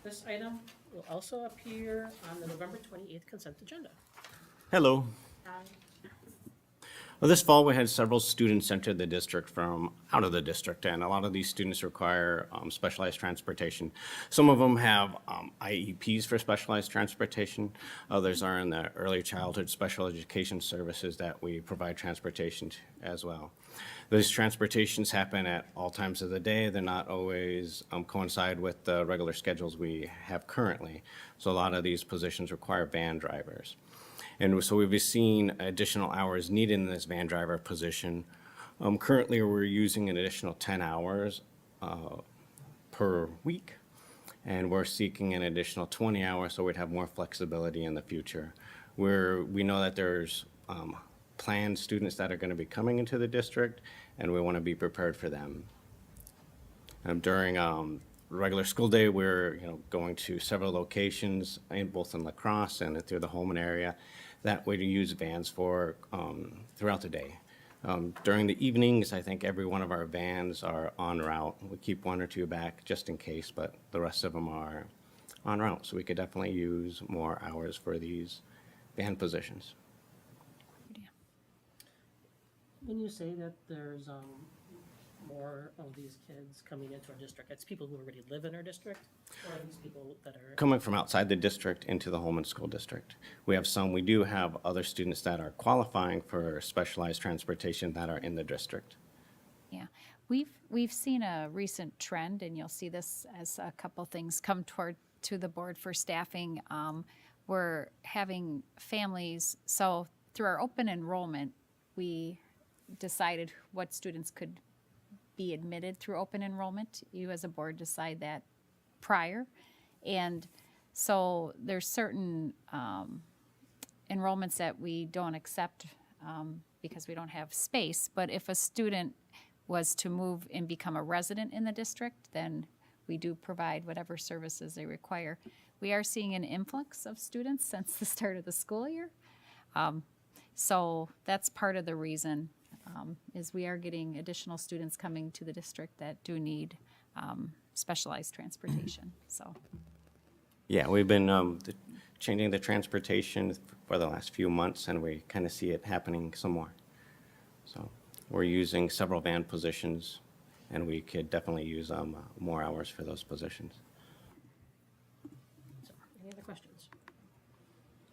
This item will also appear on the November 28th consent agenda. Hello. Well, this fall, we had several students enter the district from out of the district, and a lot of these students require specialized transportation. Some of them have IEPs for specialized transportation. Others are in the early childhood special education services that we provide transportation to as well. Those transportations happen at all times of the day. They're not always coincide with the regular schedules we have currently. So a lot of these positions require van drivers. And so we've seen additional hours needed in this van driver position. Currently, we're using an additional 10 hours per week, and we're seeking an additional 20 hours so we'd have more flexibility in the future. We know that there's planned students that are going to be coming into the district, and we want to be prepared for them. During regular school day, we're going to several locations, both in La Crosse and through the Holmen area, that way to use vans for throughout the day. During the evenings, I think every one of our vans are en route. We keep one or two back just in case, but the rest of them are en route. So we could definitely use more hours for these van positions. When you say that there's more of these kids coming into our district, it's people who already live in our district, or are these people that are? Coming from outside the district into the Holmen School District. We do have other students that are qualifying for specialized transportation that are in the district. Yeah, we've seen a recent trend, and you'll see this as a couple things come to the board for staffing. We're having families, so through our open enrollment, we decided what students could be admitted through open enrollment. You as a board decide that prior. And so there's certain enrollments that we don't accept because we don't have space. But if a student was to move and become a resident in the district, then we do provide whatever services they require. We are seeing an influx of students since the start of the school year. So that's part of the reason is we are getting additional students coming to the district that do need specialized transportation. So, Yeah, we've been changing the transportation for the last few months, and we kind of see it happening some more. So we're using several band positions, and we could definitely use more hours for those positions. So, any other questions?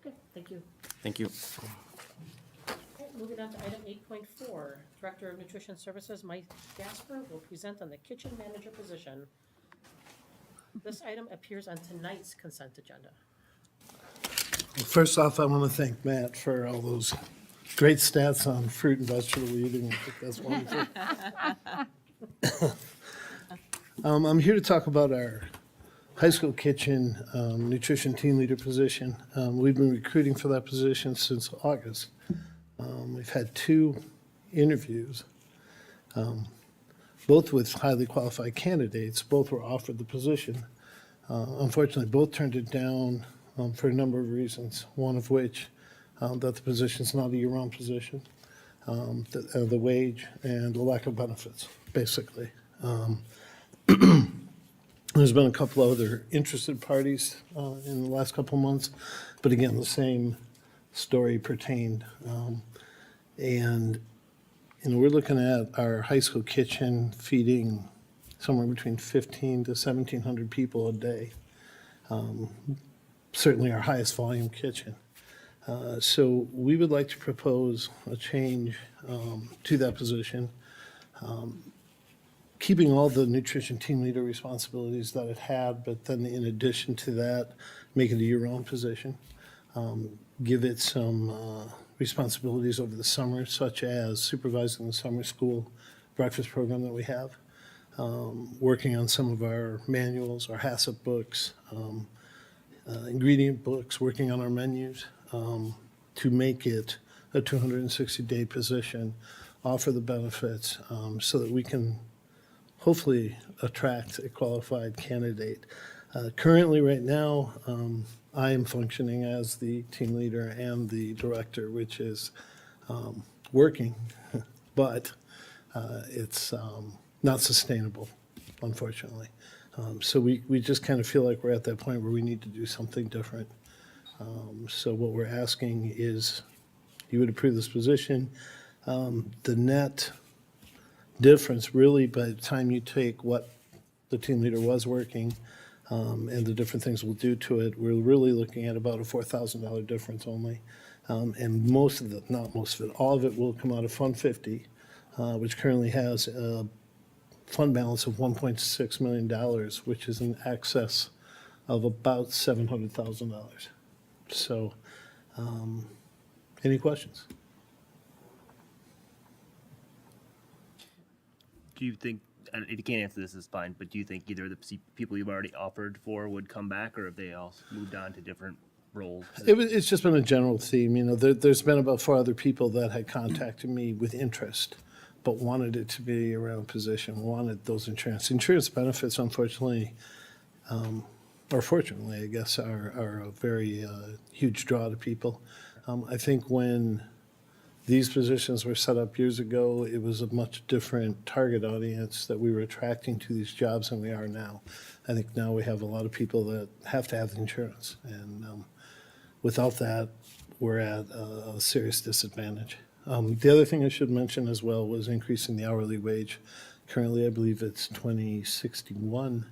Okay, thank you. Thank you. Okay, moving on to item 8.4, Director of Nutrition Services Mike Gasper will present on the kitchen manager position. This item appears on tonight's consent agenda. First off, I want to thank Matt for all those great stats on fruit and vegetable eating. I think that's wonderful. I'm here to talk about our high school kitchen nutrition team leader position. We've been recruiting for that position since August. We've had 2 interviews, both with highly qualified candidates. Both were offered the position. Unfortunately, both turned it down for a number of reasons, one of which that the position is not a year-round position, the wage, and the lack of benefits, basically. There's been a couple of other interested parties in the last couple of months, but again, the same story pertained. And we're looking at our high school kitchen feeding somewhere between 1,500 to 1,700 people a day. Certainly our highest volume kitchen. So we would like to propose a change to that position, keeping all the nutrition team leader responsibilities that it had, but then in addition to that, make it a year-round position. Give it some responsibilities over the summer, such as supervising the summer school breakfast program that we have, working on some of our manuals, our HACCP books, ingredient books, working on our menus, to make it a 260-day position, offer the benefits, so that we can hopefully attract a qualified candidate. Currently, right now, I am functioning as the team leader and the director, which is working, but it's not sustainable, unfortunately. So we just kind of feel like we're at that point where we need to do something different. So what we're asking is you would approve this position. The net difference, really, by the time you take what the team leader was working and the different things we'll do to it, we're really looking at about a $4,000 difference only. And most of it, not most of it, all of it will come out of Fund 50, which currently has a fund balance of $1.6 million, which is in excess of about $700,000. So, any questions? Do you think, and if you can't answer this, is fine, but do you think either of the people you've already offered for would come back, or have they all moved on to different roles? It's just been a general theme. You know, there's been about 4 other people that had contacted me with interest, but wanted it to be a round position, wanted those insurance. Insurance benefits, unfortunately, or fortunately, I guess, are a very huge draw to people. I think when these positions were set up years ago, it was a much different target audience that we were attracting to these jobs than we are now. I think now we have a lot of people that have to have the insurance, and without that, we're at a serious disadvantage. The other thing I should mention as well was increasing the hourly wage. Currently, I believe it's $20.61,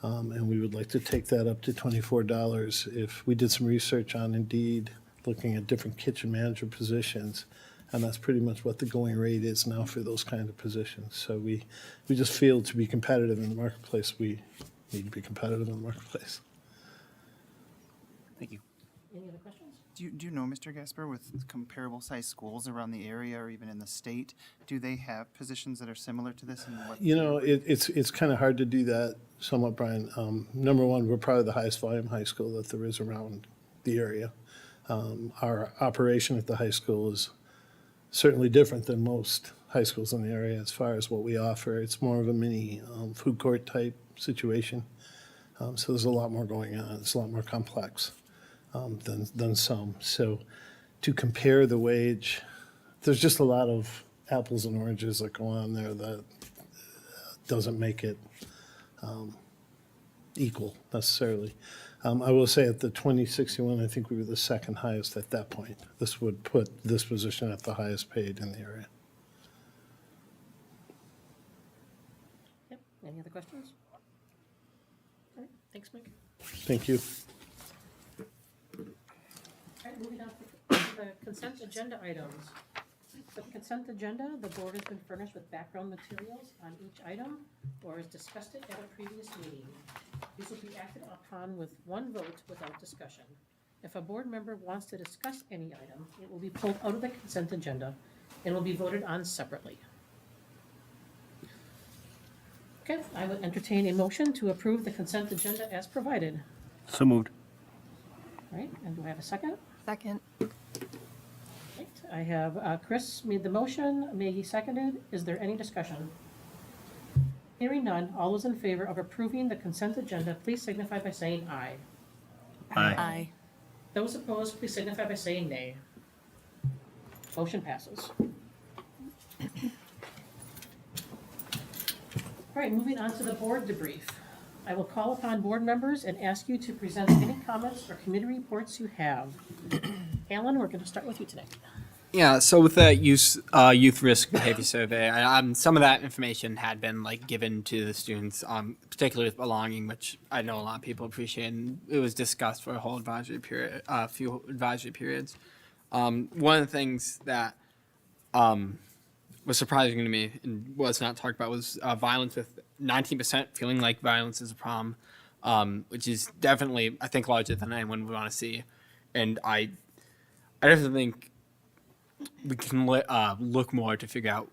and we would like to take that up to $24. If we did some research on Indeed, looking at different kitchen manager positions, and that's pretty much what the going rate is now for those kind of positions. So we just feel to be competitive in the marketplace, we need to be competitive in the marketplace. Thank you. Any other questions? Do you know, Mr. Gasper, with comparable sized schools around the area or even in the state, do they have positions that are similar to this? And what You know, it's kind of hard to do that somewhat, Brian. Number one, we're probably the highest volume high school that there is around the area. Our operation at the high school is certainly different than most high schools in the area as far as what we offer. It's more of a mini food court type situation. So there's a lot more going on. It's a lot more complex than some. So to compare the wage, there's just a lot of apples and oranges that go on there that doesn't make it equal necessarily. I will say at the 2061, I think we were the second highest at that point. This would put this position at the highest paid in the area. Any other questions? All right, thanks, Mike. Thank you. All right, moving on to the consent agenda items. For the consent agenda, the board has been furnished with background materials on each item or has discussed it at a previous meeting. These will be acted upon with one vote without discussion. If a board member wants to discuss any item, it will be pulled out of the consent agenda and will be voted on separately. Okay, I would entertain a motion to approve the consent agenda as provided. So moved. All right, and do I have a second? Second. Right, I have Chris made the motion, Maggie seconded. Is there any discussion? Hearing none, all those in favor of approving the consent agenda, please signify by saying aye. Aye. Those opposed, please signify by saying nay. Motion passes. All right, moving on to the board debrief. I will call upon board members and ask you to present any comments or committee reports you have. Alan, we're going to start with you today. Yeah, so with the youth risk behavior survey, some of that information had been given to the students, particularly with belonging, which I know a lot of people appreciate, and it was discussed for a whole advisory period, few advisory periods. One of the things that was surprising to me and was not talked about was violence, with 19% feeling like violence is a problem, which is definitely, I think, larger than anyone would want to see, and I definitely think we can look more to figure out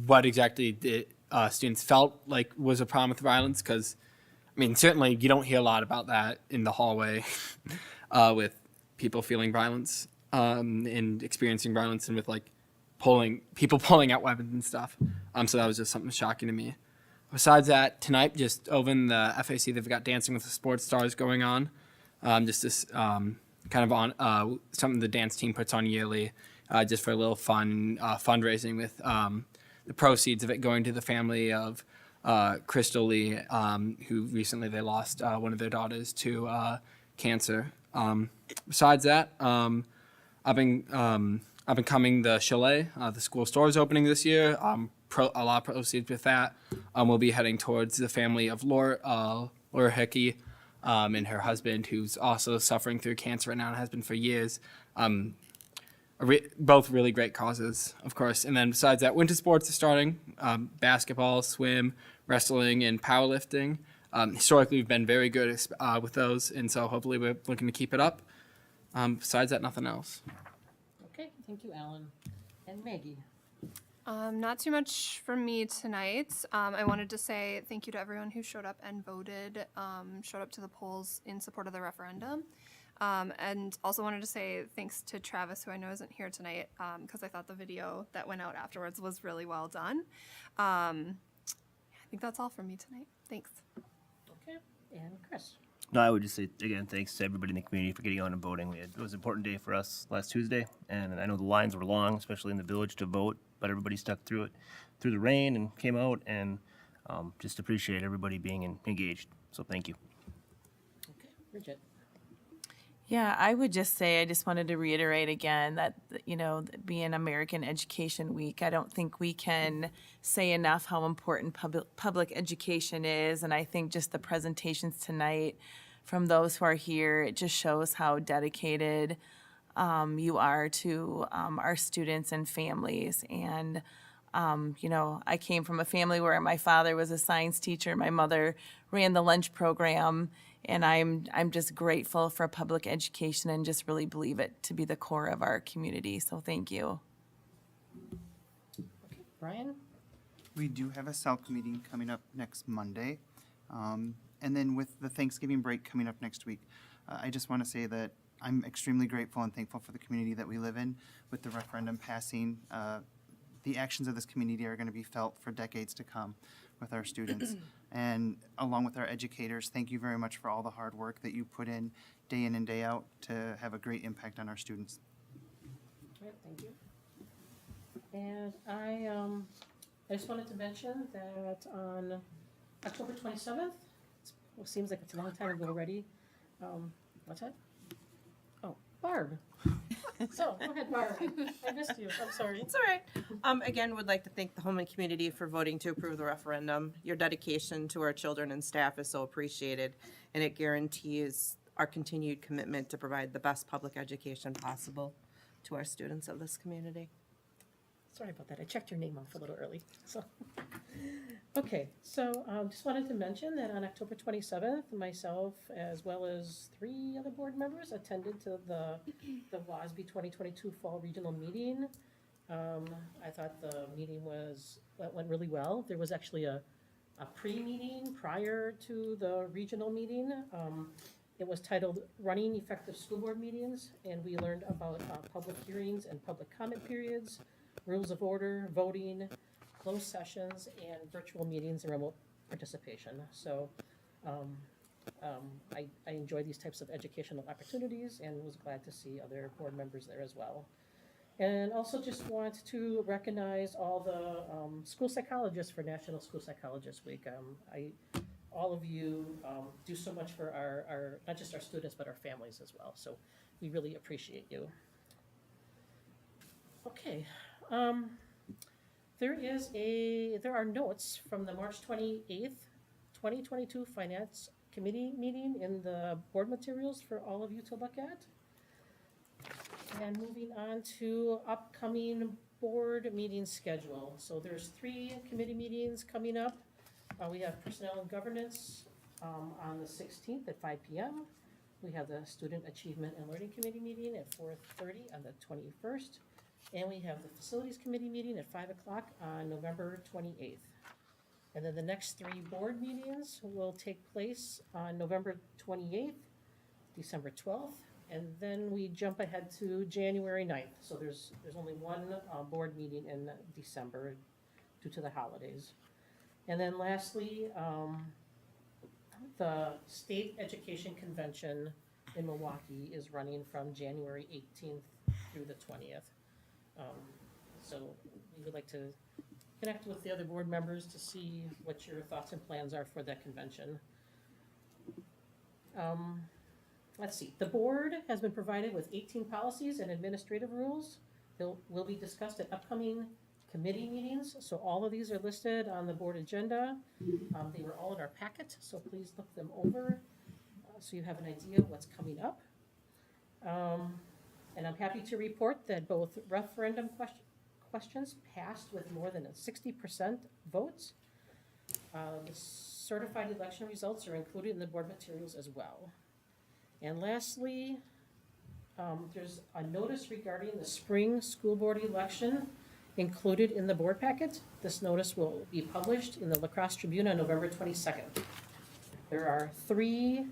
what exactly the students felt like was a problem with violence, because, I mean, certainly you don't hear a lot about that in the hallway with people feeling violence and experiencing violence, and with people pulling out weapons and stuff. So that was just something shocking to me. Besides that, tonight, just over in the FAC, they've got Dancing with the Sports Stars going on. Just this kind of on something the dance team puts on yearly. Just for a little fun fundraising, with the proceeds of it going to the family of Crystal Lee, who recently they lost one of their daughters to cancer. Besides that, I've been coming the Chalet, the school store's opening this year. A lot of proceeds with that. We'll be heading towards the family of Laura Hickey and her husband, who's also suffering through cancer right now and has been for years. Both really great causes, of course. And then besides that, winter sports are starting. Basketball, swim, wrestling, and powerlifting. Historically, we've been very good with those, and so hopefully we're looking to keep it up. Besides that, nothing else. Okay, thank you, Alan. And Maggie. Not too much from me tonight. I wanted to say thank you to everyone who showed up and voted, showed up to the polls in support of the referendum. And also wanted to say thanks to Travis, who I know isn't here tonight, because I thought the video that went out afterwards was really well done. I think that's all from me tonight. Thanks. Okay, and Chris. No, I would just say, again, thanks to everybody in the community for getting out and voting. It was an important day for us last Tuesday, and I know the lines were long, especially in the village, to vote, but everybody stuck through it, through the rain, and came out, and just appreciate everybody being engaged. So thank you. Okay, Bridget. Yeah, I would just say, I just wanted to reiterate again that, being American Education Week, I don't think we can say enough how important public education is. And I think just the presentations tonight from those who are here, it just shows how dedicated you are to our students and families. And, I came from a family where my father was a science teacher, my mother ran the lunch program, and I'm just grateful for public education and just really believe it to be the core of our community. So thank you. Okay, Brian. We do have a SALC meeting coming up next Monday. And then with the Thanksgiving break coming up next week, I just want to say that I'm extremely grateful and thankful for the community that we live in. With the referendum passing, the actions of this community are going to be felt for decades to come with our students. And along with our educators, thank you very much for all the hard work that you put in and day out to have a great impact on our students. All right, thank you. And I just wanted to mention that on October 27th, it seems like it's a long time ago already. What's that? Oh, Barb. So, go ahead, Barb. I missed you. I'm sorry. It's all right. Again, would like to thank the Holmen community for voting to approve the referendum. Your dedication to our children and staff is so appreciated, and it guarantees our continued commitment to provide the best public education possible to our students of this community. Sorry about that. I checked your name off a little early, so. Okay, so just wanted to mention that on October 27th, myself, as well as 3 other board members, attended to the WASB 2022 Fall Regional Meeting. I thought the meeting went really well. There was actually a pre-meeting prior to the regional meeting. It was titled Running Effective School Board Meetings, and we learned about public hearings and public comment periods, rules of order, voting, closed sessions, and virtual meetings and remote participation. So I enjoy these types of educational opportunities and was glad to see other board members there as well. And also just want to recognize all the school psychologists for National School Psychologist Week. All of you do so much for our, not just our students, but our families as well. So we really appreciate you. Okay. There are notes from the March 28th, 2022 Finance Committee meeting in the board materials for all of you to look at. And moving on to upcoming board meeting schedule. So there's 3 committee meetings coming up. We have Personnel and Governance on the 16th at 5 p.m. We have the Student Achievement and Learning Committee meeting at 4:30 on the 21st. And we have the Facilities Committee meeting at 5 o'clock on November 28th. And then the next 3 board meetings will take place on November 28th, December 12th, and then we jump ahead to January 9th. So there's only 1 board meeting in December due to the holidays. And then lastly, the State Education Convention in Milwaukee is running from January 18th through the 20th. So we would like to connect with the other board members to see what your thoughts and plans are for that convention. Let's see, the board has been provided with 18 policies and administrative rules. Will be discussed at upcoming committee meetings. So all of these are listed on the board agenda. They were all in our packet, so please look them over so you have an idea of what's coming up. And I'm happy to report that both referendum questions passed with more than 60% votes. The certified election results are included in the board materials as well. And lastly, there's a notice regarding the spring school board election included in the board packet. This notice will be published in the La Crosse Tribune on November 22nd. There are 3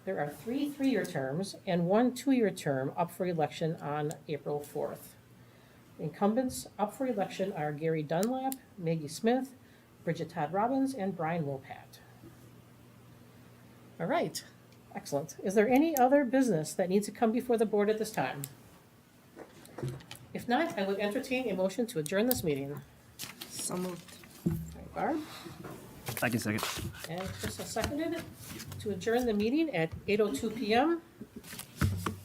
3-year terms and 1 2-year term up for election on April 4th. Incumbents up for election are Gary Dunlap, Maggie Smith, Bridget Todd Robbins, and Brian Wopat. All right, excellent. Is there any other business that needs to come before the board at this time? If not, I would entertain a motion to adjourn this meeting. So moved. All right, Barb? I can second. And Krista seconded to adjourn the meeting at 8:02 p.m.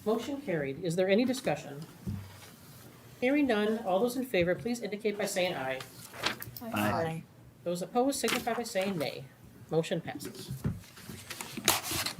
Motion carried. Is there any discussion? Hearing none, all those in favor, please indicate by saying aye. Aye. Those opposed signify by saying nay. Motion passes.